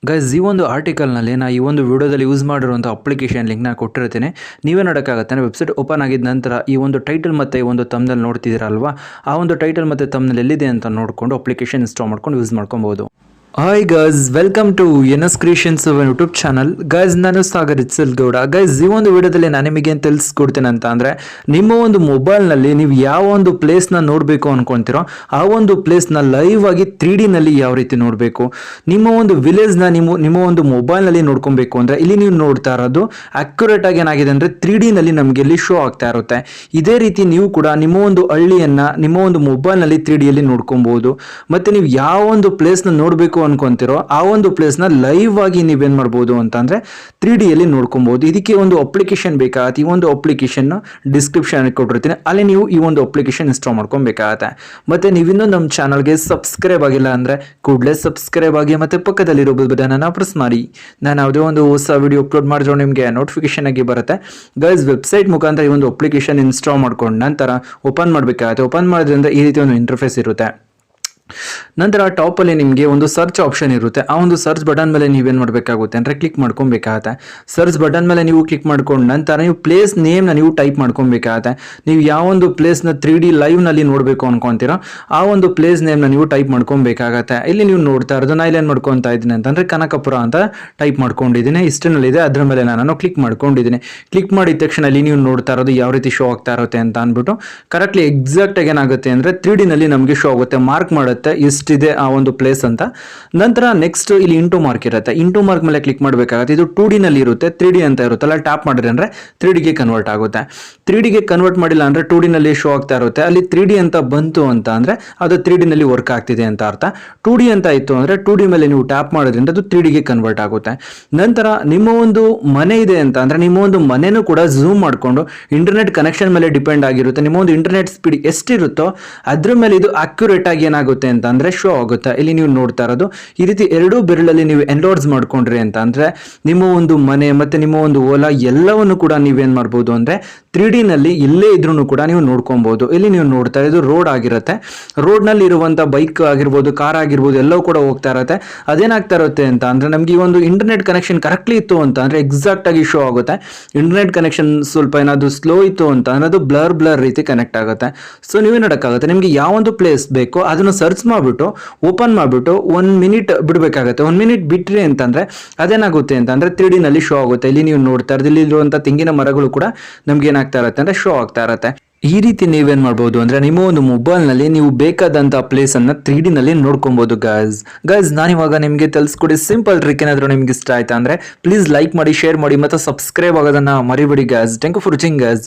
Guys ಈ ಒಂದು ಆರ್ಟಿಕಲ್ನಲ್ಲಿ ನಾನು ಈ ಒಂದು ವಿಡಿಯೋದಲ್ಲಿ ಯೂಸ್ ಮಾಡಿರುವಂಥ ಅಪ್ಲಿಕೇಶನ್ ಲಿಂಕ್ನ ಕೊಟ್ಟಿರ್ತೀನಿ. ನೀವೇ ನೋಡೋಕ್ಕಾಗತ್ತೆ. ವೆಬ್ಸೈಟ್ ಓಪನ್ ಆಗಿದ ನಂತರ ಈ ಒಂದು ಟೈಟಲ್ ಮತ್ತು ಈ ಒಂದು ತಮ್ನಲ್ಲಿ ನೋಡ್ತಿದ್ದೀರಲ್ವಾ, ಆ ಒಂದು ಟೈಟಲ್ ಮತ್ತು ತಮ್ನಲ್ಲಿ ಎಲ್ಲಿದೆ ಅಂತ ನೋಡಿಕೊಂಡು ಅಪ್ಲಿಕೇಶನ್ ಇನ್ಸ್ಟಾಲ್ ಮಾಡ್ಕೊಂಡು ಯೂಸ್ ಮಾಡ್ಕೊಬೋದು. Hi guys, welcome to NS creations YouTube channel. Guys ನಾನು ಸಾಗರ್ ಗೌಡ. ಗೈಸ್ ಈ ಒಂದು ವಿಡಿಯೋದಲ್ಲಿ ನಾನು ನಿಮಗೆ ಏನು ತಿಳಿಸ್ಕೊಡ್ತೇನೆ ಅಂತ ಅಂದರೆ, ನಿಮ್ಮ ಒಂದು ಮೊಬೈಲ್ನಲ್ಲಿ ನೀವು ಯಾವ ಒಂದು ಪ್ಲೇಸ್ನ ನೋಡಬೇಕು ಅಂದ್ಕೊತೀರೋ ಆ ಒಂದು ಪ್ಲೇಸ್ನ ಲೈವ್ ಆಗಿ 3D ನಲ್ಲಿ ಯಾವ ರೀತಿ ನೋಡಬೇಕು, ನಿಮ್ಮ ಒಂದು ವಿಲೇಜ್ನ ನಿಮ್ಮ ಒಂದು ಮೊಬೈಲ್ನಲ್ಲಿ ನೋಡ್ಕೊಬೇಕು ಅಂದರೆ ಇಲ್ಲಿ ನೀವು ನೋಡ್ತಾ ಇರೋದು ಅಕ್ಯುರೇಟ್ ಆಗಿ ಏನಾಗಿದೆ ಅಂದರೆ 3D ನಲ್ಲಿ ನಮಗೆ ಇಲ್ಲಿ ಶೋ ಆಗ್ತಾ ಇರುತ್ತೆ. ಇದೇ ರೀತಿ ನೀವು ಕೂಡ ನಿಮ್ಮ ಒಂದು ಹಳ್ಳಿಯನ್ನು ನಿಮ್ಮ ಒಂದು ಮೊಬೈಲ್ನಲ್ಲಿ 3D ಯಲ್ಲಿ ನೋಡ್ಕೊಬೋದು. ಮತ್ತು ನೀವು ಯಾವ ಒಂದು ಪ್ಲೇಸ್ನ ನೋಡಬೇಕು ಅನ್ಕೊಂತಿರೋ ಆ ಒಂದು ಪ್ಲೇಸ್ನ ಲೈವ್ ಆಗಿ ನೀವೇನ್ ಮಾಡ್ಬೋದು ಅಂತಂದ್ರೆ 3D ಯಲ್ಲಿ ನೋಡ್ಕೊಬಹುದು. ಇದಕ್ಕೆ ಒಂದು ಅಪ್ಲಿಕೇಶನ್ ಬೇಕಾಗತ್ತೆ. ಈ ಒಂದು ಅಪ್ಲಿಕೇಶನ್ ಡಿಸ್ಕ್ರಿಪ್ಷನ್ ಕೊಟ್ಟಿರ್ತೀನಿ, ಅಲ್ಲಿ ನೀವು ಈ ಒಂದು ಅಪ್ಲಿಕೇಶನ್ ಇನ್ಸ್ಟಾಲ್ ಮಾಡ್ಕೊಬೇಕಾಗತ್ತೆ. ಮತ್ತೆ ನೀವಿನ್ನೂ ನಮ್ಮ ಚಾನಲ್ಗೆ ಸಬ್ಸ್ಕ್ರೈಬ್ ಆಗಿಲ್ಲ ಅಂದ್ರೆ ಕೂಡಲೇ ಸಬ್ಸ್ಕ್ರೈಬ್ ಆಗಿ ಮತ್ತೆ ಪಕ್ಕದಲ್ಲಿರೋ ಬೆಲ್ ಬಟನ್ ಅನ್ನು ಪ್ರೆಸ್ ಮಾಡಿ. ನಾನು ಯಾವುದೇ ಒಂದು ಹೊಸ ವಿಡಿಯೋ ಅಪ್ಲೋಡ್ ಮಾಡಿದ್ರು ನಿಮಗೆ ನೋಟಿಫಿಕೇಶನ್ ಆಗಿ ಬರುತ್ತೆ. ಗೈಸ್ ವೆಬ್ಸೈಟ್ ಮುಖಾಂತರ ಈ ಒಂದು ಅಪ್ಲಿಕೇಶನ್ ಇನ್ಸ್ಟಾಲ್ ಮಾಡ್ಕೊಂಡು ನಂತರ ಓಪನ್ ಮಾಡಬೇಕಾಗತ್ತೆ. ಓಪನ್ ಮಾಡೋದ್ರಿಂದ ಈ ರೀತಿ ಒಂದು ಇಂಟರ್ಫೇಸ್ ಇರುತ್ತೆ. ನಂತರ ಟಾಪಲ್ಲಿ ನಿಮಗೆ ಒಂದು ಸರ್ಚ್ ಆಪ್ಷನ್ ಇರುತ್ತೆ. ಆ ಒಂದು ಸರ್ಚ್ ಬಟನ್ ಮೇಲೆ ನೀವೇನು ಮಾಡಬೇಕಾಗುತ್ತೆ ಅಂದರೆ ಕ್ಲಿಕ್ ಮಾಡ್ಕೊಬೇಕಾಗತ್ತೆ. ಸರ್ಚ್ ಬಟನ್ ಮೇಲೆ ನೀವು ಕ್ಲಿಕ್ ಮಾಡ್ಕೊಂಡು ನಂತರ ನೀವು ಪ್ಲೇಸ್ ನೇಮ್ನ ನೀವು ಟೈಪ್ ಮಾಡ್ಕೊಬೇಕಾಗತ್ತೆ. ನೀವು ಯಾವ ಒಂದು ಪ್ಲೇಸ್ನ 3D ಲೈವ್ನಲ್ಲಿ ನೋಡಬೇಕು ಅನ್ಕೊತೀರೋ ಆ ಒಂದು ಪ್ಲೇಸ್ ನೇಮ್ನ ನೀವು ಟೈಪ್ ಮಾಡ್ಕೊಬೇಕಾಗತ್ತೆ. ಇಲ್ಲಿ ನೀವು ನೋಡ್ತಾ ಇರೋದು ನಾನು ಇಲ್ಲೇನು ಮಾಡ್ಕೊತಾ ಇದ್ದೀನಿ ಅಂತಂದರೆ ಕನಕಪುರ ಅಂತ ಟೈಪ್ ಮಾಡ್ಕೊಂಡಿದ್ದೀನಿ. ಇಷ್ಟನಲ್ಲಿದೆ, ಅದರ ಮೇಲೆ ನಾನು ಕ್ಲಿಕ್ ಮಾಡ್ಕೊಂಡಿದ್ದೀನಿ. ಕ್ಲಿಕ್ ಮಾಡಿದ ತಕ್ಷಣ ಇಲ್ಲಿ ನೀವು ನೋಡ್ತಾ ಇರೋದು ಯಾವ ರೀತಿ ಶೋ ಆಗ್ತಾ ಇರುತ್ತೆ ಅಂತ ಅಂದ್ಬಿಟ್ಟು ಕರೆಕ್ಟ್ಲಿ ಎಕ್ಸಾಕ್ಟಾಗಿ ಏನಾಗುತ್ತೆ ಅಂದರೆ 3D ನಲ್ಲಿ ನಮಗೆ ಶೋ ಆಗುತ್ತೆ. ಮಾರ್ಕ್ ಮಾಡುತ್ತೆ ಎಷ್ಟಿದೆ ಆ ಒಂದು ಪ್ಲೇಸ್ ಅಂತ. ನಂತರ ನೆಕ್ಸ್ಟ್ ಇಲ್ಲಿ ಇಂಟು ಮಾರ್ಕ್ ಇರುತ್ತೆ. ಇಂಟು ಮಾರ್ಕ್ ಮೇಲೆ ಕ್ಲಿಕ್ ಮಾಡಬೇಕಾಗುತ್ತೆ. ಇದು 2D ನಲ್ಲಿ ಇರುತ್ತೆ, 3D ಅಂತ ಇರುತ್ತಲ್ಲ, ಟ್ಯಾಪ್ ಮಾಡಿದ್ರೆ ಅಂದರೆ 3D ಗೆ ಕನ್ವರ್ಟ್ ಆಗುತ್ತೆ. 3D ಗೆ ಕನ್ವರ್ಟ್ ಮಾಡಿಲ್ಲ ಅಂದರೆ 2D ನಲ್ಲಿ ಶೋ ಆಗ್ತಾ ಇರುತ್ತೆ. ಅಲ್ಲಿ 3D ಅಂತ ಬಂತು ಅಂತ ಅಂದರೆ ಅದು 3D ನಲ್ಲಿ ವರ್ಕ್ ಆಗ್ತಿದೆ ಅಂತ ಅರ್ಥ. 2D ಅಂತ ಇತ್ತು ಅಂದರೆ 2D ಮೇಲೆ ನೀವು ಟ್ಯಾಪ್ ಮಾಡೋದ್ರಿಂದ ಅದು 3D ಗೆ ಕನ್ವರ್ಟ್ ಆಗುತ್ತೆ. ನಂತರ ನಿಮ್ಮ ಒಂದು ಮನೆ ಇದೆ ಅಂತ ಅಂದರೆ ನಿಮ್ಮ ಒಂದು ಮನೆನೂ ಕೂಡ ಝೂಮ್ ಮಾಡಿಕೊಂಡು ಇಂಟರ್ನೆಟ್ ಕನೆಕ್ಷನ್ ಮೇಲೆ ಡಿಪೆಂಡ್ ಆಗಿರುತ್ತೆ. ನಿಮ್ಮ ಒಂದು ಇಂಟರ್ನೆಟ್ ಸ್ಪೀಡ್ ಎಷ್ಟಿರುತ್ತೋ ಅದ್ರ ಮೇಲೆ ಇದು ಅಕ್ಯುರೇಟ್ ಆಗಿ ಏನಾಗುತ್ತೆ ಅಂತ ಅಂದ್ರೆ ಶೋ ಆಗುತ್ತೆ. ಇಲ್ಲಿ ನೀವು ನೋಡ್ತಾ ಇರೋದು ಈ ರೀತಿ ಎರಡೂ ಬೆರಳಲ್ಲಿ ನೀವು ಎನ್ಲೋಡ್ಸ್ ಮಾಡ್ಕೊಂಡ್ರಿ ಅಂತ ಅಂದ್ರೆ ನಿಮ್ಮ ಒಂದು ಮನೆ ಮತ್ತೆ ನಿಮ್ಮ ಒಂದು ಹೊಲ ಎಲ್ಲವನ್ನು ಕೂಡ ನೀವೇನ್ ಮಾಡ್ಬೋದು ಅಂದ್ರೆ 3D ನಲ್ಲಿ ಇಲ್ಲೇ ಇದ್ರೂ ಕೂಡ ನೀವು ನೋಡ್ಕೊಬಹುದು. ಇಲ್ಲಿ ನೀವು ನೋಡ್ತಾ ಇರೋದು ರೋಡ್ ಆಗಿರುತ್ತೆ. ರೋಡ್ ನಲ್ಲಿ ಇರುವಂತ ಬೈಕ್ ಆಗಿರ್ಬೋದು, ಕಾರ್ ಆಗಿರ್ಬೋದು, ಎಲ್ಲವೂ ಕೂಡ ಹೋಗ್ತಾ ಇರುತ್ತೆ. ಅದೇನಾಗ್ತಾ ಇರುತ್ತೆ ಅಂತ ಅಂದ್ರೆ ನಮ್ಗೆ ಈ ಒಂದು ಇಂಟರ್ನೆಟ್ ಕನೆಕ್ಷನ್ ಕರೆಕ್ಟ್ಲಿ ಇತ್ತು ಅಂತ ಅಂದ್ರೆ ಎಕ್ಸಾಕ್ಟ್ ಆಗಿ ಶೋ ಆಗುತ್ತೆ. ಇಂಟರ್ನೆಟ್ ಕನೆಕ್ಷನ್ ಸ್ವಲ್ಪ ಏನಾದ್ರು ಸ್ಲೋ ಇತ್ತು ಅಂತ ಅಂದ್ರೆ ಅದು ಬ್ಲರ್ ರೀತಿ ಕನೆಕ್ಟ್ ಆಗುತ್ತೆ. ಸೊ ನೀವೇ ನೋಡಕ್ಕಾಗುತ್ತೆ, ನಿಮ್ಗೆ ಯಾವ ಒಂದು ಪ್ಲೇಸ್ ಬೇಕೋ ಅದನ್ನು ಸರ್ಚ್ ಮಾಡ್ಬಿಟ್ಟು ಓಪನ್ ಮಾಡಿಬಿಟ್ಟು 1 ಮಿನಿಟ್ ಬಿಡಬೇಕಾಗುತ್ತೆ. 1 ಮಿನಿಟ್ ಬಿಟ್ರಿ ಅಂತಂದ್ರೆ ಅದೇನಾಗುತ್ತೆ ಅಂತಂದ್ರೆ 3D ನಲ್ಲಿ ಶೋ ಆಗುತ್ತೆ. ಇಲ್ಲಿ ನೀವು ನೋಡ್ತಾ ಇರೋದು ಇಲ್ಲಿ ಇರುವಂತಹ ತೆಂಗಿನ ಮರಗಳು ಕೂಡ ನಮ್ಗೆ ಏನಾಗ್ತಾ ಇರುತ್ತೆ ಅಂದ್ರೆ ಶೋ ಆಗ್ತಾ ಇರುತ್ತೆ. ಈ ರೀತಿ ನೀವೇನ್ ಮಾಡ್ಬೋದು ಅಂದ್ರೆ ನಿಮ್ಮ ಒಂದು ಮೊಬೈಲ್ ನಲ್ಲಿ ನೀವು ಬೇಕಾದಂತ ಪ್ಲೇಸ್ ಅನ್ನ 3D ನಲ್ಲಿ ನೋಡ್ಕೊಬಹುದು. ಗೈಸ್ ನಾನಿವಾಗ ನಿಮ್ಗೆ ತಿಳಿಸ್ಕೊಡಿ ಸಿಂಪಲ್ ಟ್ರಿಕ್. ಏನಾದ್ರು ನಿಮ್ಗೆ ಇಷ್ಟ ಆಯ್ತಾ ಅಂದ್ರೆ ಪ್ಲೀಸ್ ಲೈಕ್ ಮಾಡಿ, ಶೇರ್ ಮಾಡಿ ಮತ್ತೆ ಸಬ್ಸ್ಕ್ರೈಬ್ ಆಗೋದನ್ನ ಮರಿಬೇಡಿ guys. Thank you for watching guys.